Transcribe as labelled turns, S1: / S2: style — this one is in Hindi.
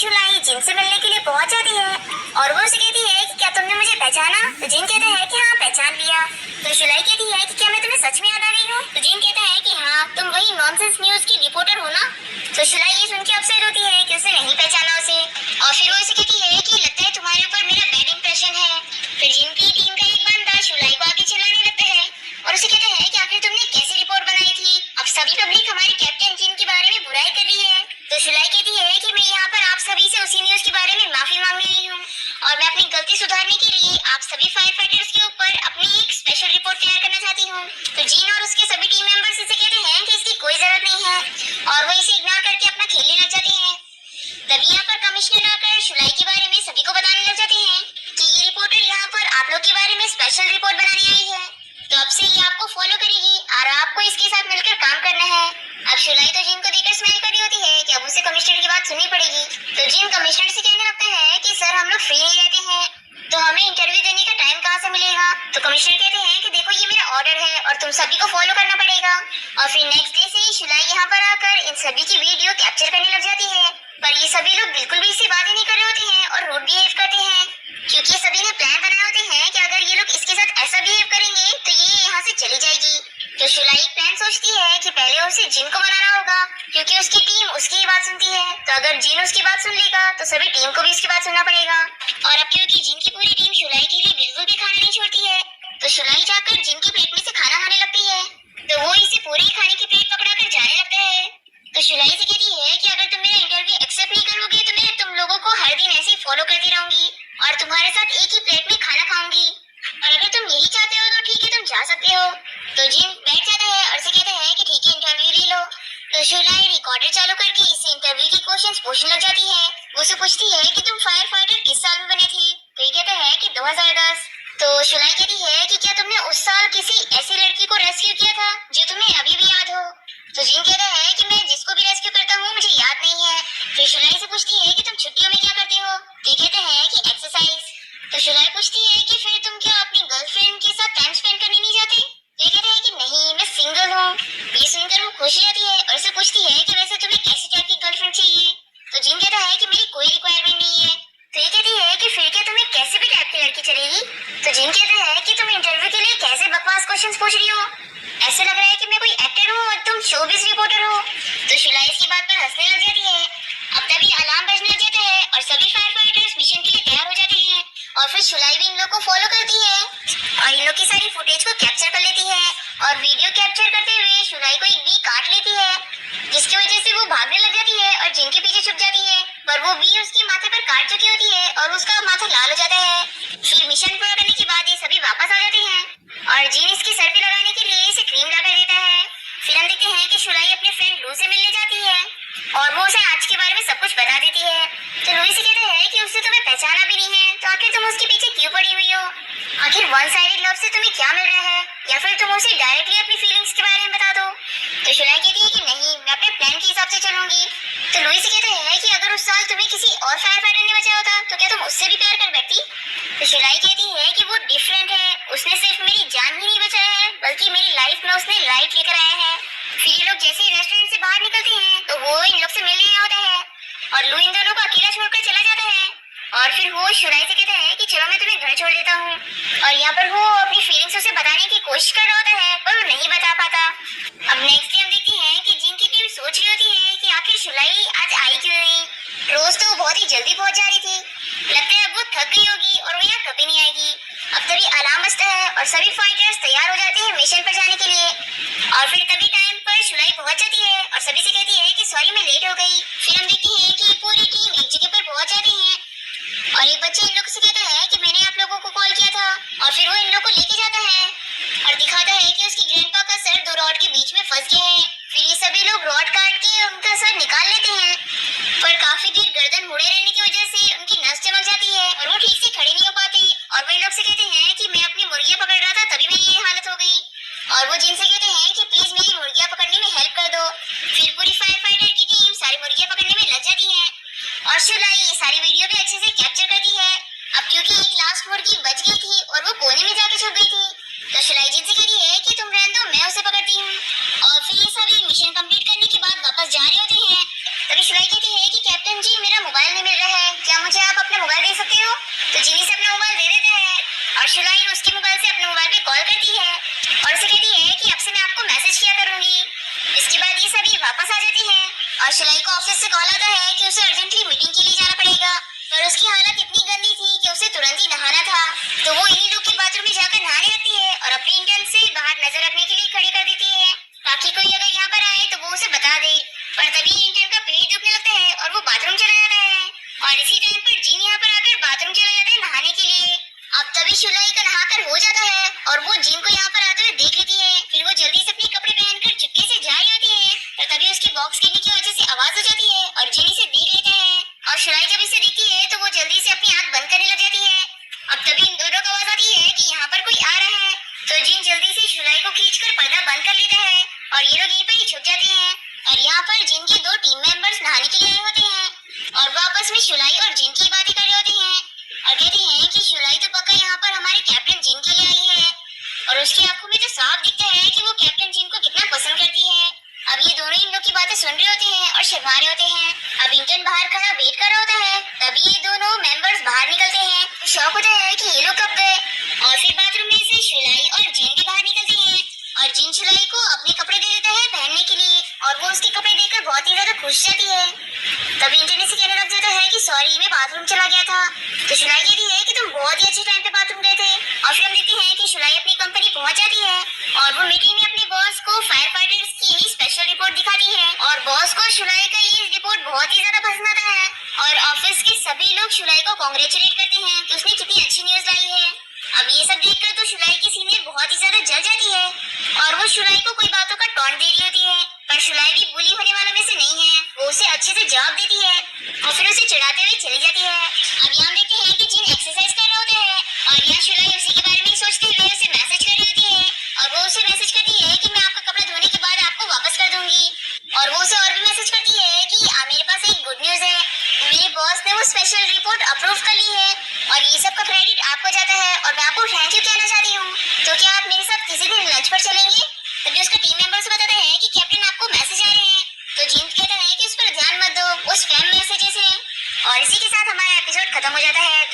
S1: शुलाई जिन से मिलने के लिए पहुंच जाती है और वो उसे कहती है कि क्या तुमने मुझे पहचाना। तो जिन कहता है कि हाँ पहचान लिया। तो शुलाई कहती है कि क्या मैं तुम्हें सच में याद आ गई हूँ। तो जिन कहता है कि हाँ तुम वही नॉनसेंस न्यूज की रिपोर्टर हो ना। तो शुलाई ये सुन के अपसेट होती है कि उसने नहीं पहचाना उसे और फिर वो उसे कहती है कि लगता है तुम्हारे ऊपर मेरा बैड इंप्रेशन है। फिर जिन की टीम का एक बंदा शुलाई को आगे चिल्लाने लगता है और उसे कहता है कि आखिर तुमने कैसे रिपोर्ट बनाई थी। अब सभी पब्लिक हमारे कैप्टन जिन के बारे में बुराई कर रही है। तो शुलाई कहती है कि मैं यहाँ पर आप सभी से उसी न्यूज के बारे में माफी मांगने आई हूँ और मैं अपनी गलती सुधारने के लिए आप सभी फायर फाइटर्स के ऊपर अपनी एक स्पेशल रिपोर्ट तैयार करना चाहती हूँ। तो जीन और उसके सभी टीम मेंबर्स इसे कहते हैं कि इसकी कोई जरूरत नहीं है और वो इसे इग्नोर करके अपना खेलने लग जाते हैं। तभी यहाँ पर कमिश्नर आकर शुलाई के बारे में सभी को बताने लग जाते हैं कि ये रिपोर्टर यहाँ पर आप लोग के बारे में स्पेशल रिपोर्ट बनाने आई है। तो अब से ये आपको फॉलो करेगी और आपको इसके साथ मिलकर काम करना है। अब शुलाई तो जिन को देखकर स्माइल कर रही होती है कि अब उसे कमिश्नर की बात सुननी पड़ेगी। तो जिन कमिश्नर से कहने लगता है कि सर हम लोग फ्री नहीं रहते हैं तो हमें इंटरव्यू देने का टाइम कहाँ से मिलेगा। तो कमिश्नर कहते हैं कि देखो ये मेरा ऑर्डर है और तुम सभी को फॉलो करना पड़ेगा। और फिर नेक्स्ट डे से ही शुलाई यहाँ पर आकर इन सभी की वीडियो कैप्चर करने लग जाती है। पर ये सभी लोग बिल्कुल भी इससे बातें नहीं कर रहे होते हैं और रूड बिहेव करते हैं क्योंकि सभी ने प्लान बनाए होते हैं कि अगर ये लोग इसके साथ ऐसा बिहेव करेंगे तो ये यहाँ से चली जाएगी। तो शुलाई एक प्लान सोचती है कि पहले उसे जिन को बनाना होगा क्योंकि उसकी टीम उसकी ही बात सुनती है। तो अगर जिन उसकी बात सुन लेगा तो सभी टीम को भी उसकी बात सुनना पड़ेगा। और अब क्योंकि जिन की पूरी टीम शुलाई के लिए बिल्कुल भी खाना नहीं छोड़ती है तो शुलाई जाकर जिन की प्लेट में से खाना खाने लगती है। तो वो इसे पूरे खाने की प्लेट पकड़ा कर जाने लगता है। तो शुलाई से कहती है कि अगर तुम मेरा इंटरव्यू एक्सेप्ट नहीं करोगे तो मैं तुम लोगों को हर दिन ऐसे ही फॉलो करती रहूंगी और तुम्हारे साथ एक ही प्लेट में खाना खाऊंगी और अगर तुम यही चाहते हो तो ठीक है तुम जा सकते हो। तो जिन बैठ जाता है और से कहता है कि ठीक है इंटरव्यू ले लो। तो शुलाई रिकॉर्डर चालू करके इसे इंटरव्यू की क्वेश्चंस पूछने लग जाती है। वो उसे पूछती है कि तुम फायर फाइटर किस साल में बने थे। तो ये कहता है कि 2010। तो शुलाई कहती है कि क्या तुमने उस साल किसी ऐसी लड़की को रेस्क्यू किया था जो तुम्हें अभी भी याद हो। तो जिन कहता है कि मैं जिसको भी रेस्क्यू करता हूँ मुझे याद नहीं है। फिर शुलाई से पूछती है कि तुम छुट्टियों में क्या करते हो। तो ये कहते हैं कि एक्सरसाइज। तो शुलाई पूछती है कि फिर तुम क्या अपनी गर्लफ्रेंड के साथ टाइम स्पेंड करने नहीं जाते। ये कहते हैं कि नहीं मैं सिंगल हूँ। ये सुनकर वो खुश हो जाती है और उसे पूछती है कि वैसे तुम्हें कैसी टाइप की गर्लफ्रेंड चाहिए। तो जिन कहता है कि मेरी कोई रिक्वायरमेंट नहीं है। तो ये कहती है कि फिर क्या तुम्हें कैसे भी टाइप की लड़की चलेगी। तो जिन कहता है कि तुम इंटरव्यू के लिए कैसे बकवास क्वेश्चंस पूछ रही हो। ऐसे लग रहा है कि मैं कोई एक्टर हूँ और तुम शोबिज रिपोर्टर हो। तो शुलाई इसकी बात पर हंसने लग जाती है। अब तभी अलार्म बजने लग जाता है और सभी फायर फाइटर्स मिशन के लिए तैयार हो जाते हैं और फिर शुलाई भी इन लोग को फॉलो करती है और इन लोग की सारी फुटेज को कैप्चर कर लेती है और वीडियो कैप्चर करते हुए शुलाई को एक बी काट लेती है जिसकी वजह से वो भागने लग जाती है और जिन के पीछे छुप जाती है। पर वो बी उसके माथे पर काट चुकी होती है और उसका माथा लाल हो जाता है। फिर मिशन पूरा करने के बाद ये सभी वापस आ जाते हैं और जिन इसके सर पे लगाने के लिए इसे क्रीम लगा देता है। फिर हम देखते हैं कि शुलाई अपने फ्रेंड लू से मिलने जाती है और वो उसे आज के बारे में सब कुछ बता देती है। तो लुई से कहता है कि उससे तुम्हें पहचाना भी नहीं है तो आखिर तुम उसके पीछे क्यों पड़ी हुई हो। आखिर वन साइडेड लव से तुम्हें क्या मिल रहा है या फिर तुम उसे डायरेक्टली अपनी फीलिंग्स के बारे में बता दो। तो शुलाई कहती है कि नहीं मैं अपने प्लान के हिसाब से चलूंगी। तो लुई से कहता है कि अगर उस साल तुम्हें किसी और फायर फाइटर ने बचाया होता तो क्या तुम उससे भी प्यार कर बैठती। तो शुलाई कहती है कि वो डिफरेंट है। उसने सिर्फ मेरी जान ही नहीं बचाया है बल्कि मेरी लाइफ में उसने लाइट लेकर आया है। फिर ये लोग जैसे ही रेस्टोरेंट से बाहर निकलते हैं तो वो इन लोग से मिलने आता है और लू इन दोनों को अकेला छोड़कर चला जाता है। और फिर वो शुलाई से कहता है कि चलो मैं तुम्हें घर छोड़ देता हूँ। और यहाँ पर वो अपनी फीलिंग्स उसे बताने की कोशिश कर रहा होता है पर वो नहीं बता पाता। अब नेक्स्ट डे हम देखते हैं कि जिन की टीम सोच रही होती है कि आखिर शुलाई आज आई क्यों नहीं। रोज तो बहुत ही जल्दी पहुंच जा रही थी। लगता है अब वो थक गई होगी और वो यहाँ कभी नहीं आएगी। अब तभी अलार्म बजता है और सभी फाइटर्स तैयार हो जाते हैं मिशन पर जाने के लिए। और फिर तभी टाइम पर शुलाई पहुंच जाती है और सभी से कहती है कि सॉरी मैं लेट हो गई। फिर हम देखते हैं कि पूरी टीम एक जगह पर पहुंच जाती है और एक बच्चा इन लोगों से कहता है कि मैंने आप लोगों को कॉल किया था। और फिर वो इन लोगों को लेके जाता है और दिखाता है कि उसकी ग्रैंडपा का सर दो रॉड के बीच में फंस गया है। फिर ये सभी लोग रॉड काट के उनका सर निकाल लेते हैं पर काफी देर गर्दन मुड़े रहने की वजह से उनकी नस चमक जाती है और वो ठीक से खड़े नहीं हो पाते। और वो इन लोग से कहते हैं कि मैं अपनी मुर्गियां पकड़ रहा था तभी मेरी ये हालत हो गई। और वो जिनसे कहते हैं कि प्लीज मेरी मुर्गियां पकड़ने में हेल्प कर दो। फिर पूरी फायर फाइटर की टीम सारी मुर्गियां पकड़ने में लग जाती है और शुलाई ये सारी वीडियो भी अच्छे से कैप्चर करती है। अब क्योंकि एक लास्ट मुर्गी बच गई थी और वो कोने में जाके छुप गई थी तो शुलाई जिनसे कहती है कि तुम रहने दो मैं उसे पकड़ती हूँ। और फिर ये सभी मिशन कंप्लीट करने के बाद वापस जा रहे होते हैं तभी शुलाई कहती है कि कैप्टन जी मेरा मोबाइल नहीं मिल रहा है, क्या मुझे आप अपना मोबाइल दे सकते हो? तो जिन इसे अपना मोबाइल दे देता है और शुलाई उसके मोबाइल से अपने मोबाइल पे कॉल करती है और उसे कहती है कि अब से मैं आपको मैसेज किया करूंगी। इसके बाद ये सभी वापस आ जाती है और शुलाई को ऑफिस से कॉल आता है कि उसे अर्जेंटली मीटिंग के लिए जाना पड़ेगा, पर उसकी हालत इतनी गंदी थी कि उसे तुरंत ही नहाना था। तो वो इन्हीं लोग के बाथरूम में जाकर नहाने लगती है और अपनी इंटर्न से बाहर नजर रखने के लिए खड़ी कर देती है ताकि कोई अगर यहाँ पर आए तो वो उसे बता दे। पर तभी इंटर्न का पेट दुखने लगता है और वो बाथरूम चला जाता है और इसी टाइम पर जिन यहाँ पर आकर बाथरूम चला जाता है नहाने के लिए। अब तभी शुलाई का नहाकर हो जाता है और वो जिन को यहाँ पर आते हुए देख लेती है। फिर वो जल्दी से अपने कपड़े पहनकर चुपके से जा रही होती है, पर तभी उसके बॉक्स गिरने की वजह से आवाज हो जाती है और जिन इसे देख लेता है और शुलाई जब इसे दिखती है तो वो जल्दी से अपनी आंख बंद करने लग जाती है। अब तभी इन दोनों को आवाज आती है कि यहाँ पर कोई आ रहा है, तो जिन जल्दी से शुलाई को खींचकर पर्दा बंद कर लेता है और ये लोग यहीं पर ही छुप जाते हैं। और यहाँ पर जिन के दो टीम मेंबर्स नहाने के लिए आए होते हैं और वो आपस में शुलाई और जिन की बातें कर रहे होते हैं और कहते हैं कि शुलाई तो पक्का यहाँ पर हमारे कैप्टन जिन के लिए आई है और उसकी आंखों में तो साफ दिखता है कि वो कैप्टन जिन को कितना पसंद करती है। अब ये दोनों इन लोग की बातें सुन रहे होते हैं और शर्मा रहे होते हैं। अब इंटर्न बाहर खड़ा वेट कर रहा होता है, तभी ये दोनों मेंबर्स बाहर निकलते हैं। शौक होता है कि ये लोग कब गए और फिर बाथरूम में से शुलाई और जिन भी बाहर निकलते हैं और जिन शुलाई को अपने कपड़े दे देता है पहनने के लिए और वो उसके कपड़े देखकर बहुत ही ज्यादा खुश जाती है। तभी इंटर्न से कहने लग जाता है कि सॉरी मैं बाथरूम चला गया था। तो शुलाई कहती है कि तुम बहुत ही अच्छे टाइम पे बाथरूम गए थे और फिर हम देखते हैं कि शुलाई अपनी कंपनी पहुंच जाती है और वो मीटिंग में अपने बॉस को फायर फाइटर्स की यही स्पेशल रिपोर्ट दिखाती है और बॉस को शुलाई का ये रिपोर्ट बहुत ही ज्यादा पसंद आता है और ऑफिस के सभी लोग शुलाई को कांग्रेचुलेट करते हैं कि उसने कितनी अच्छी न्यूज लाई है। अब ये सब देखकर तो शुलाई की सीनियर बहुत ही ज्यादा जल जाती है और वो शुलाई को कोई बातों का टॉन्ट दे रही होती है, पर शुलाई भी बुली होने वालों में से नहीं है, वो उसे अच्छे से जवाब देती है और फिर उसे चिढ़ाते हुए चली जाती है। अब यहाँ देखते हैं कि जिन एक्सरसाइज कर रहे होते हैं और यहाँ शुलाई उसी के बारे में सोचते हुए उसे मैसेज कर रही होती है और वो उसे मैसेज करती है कि मैं आपका कपड़ा धोने के बाद आपको वापस कर दूंगी और वो उसे और भी मैसेज करती है कि मेरे पास एक गुड न्यूज है, मेरे बॉस ने वो स्पेशल रिपोर्ट अप्रूव कर ली है और ये सब का क्रेडिट आपको जाता है और मैं आपको थैंक यू कहना चाहती हूँ, तो क्या आप मेरे साथ किसी दिन लंच पर चलेंगे? तभी उसका टीम मेंबर्स बताते हैं कि कैप्टन आपको मैसेज आ रहे हैं, तो जिन कहता है कि उस पर ध्यान मत दो, उस स्पैम मैसेजेस हैं। और इसी के साथ हमारा एपिसोड खत्म हो जाता है।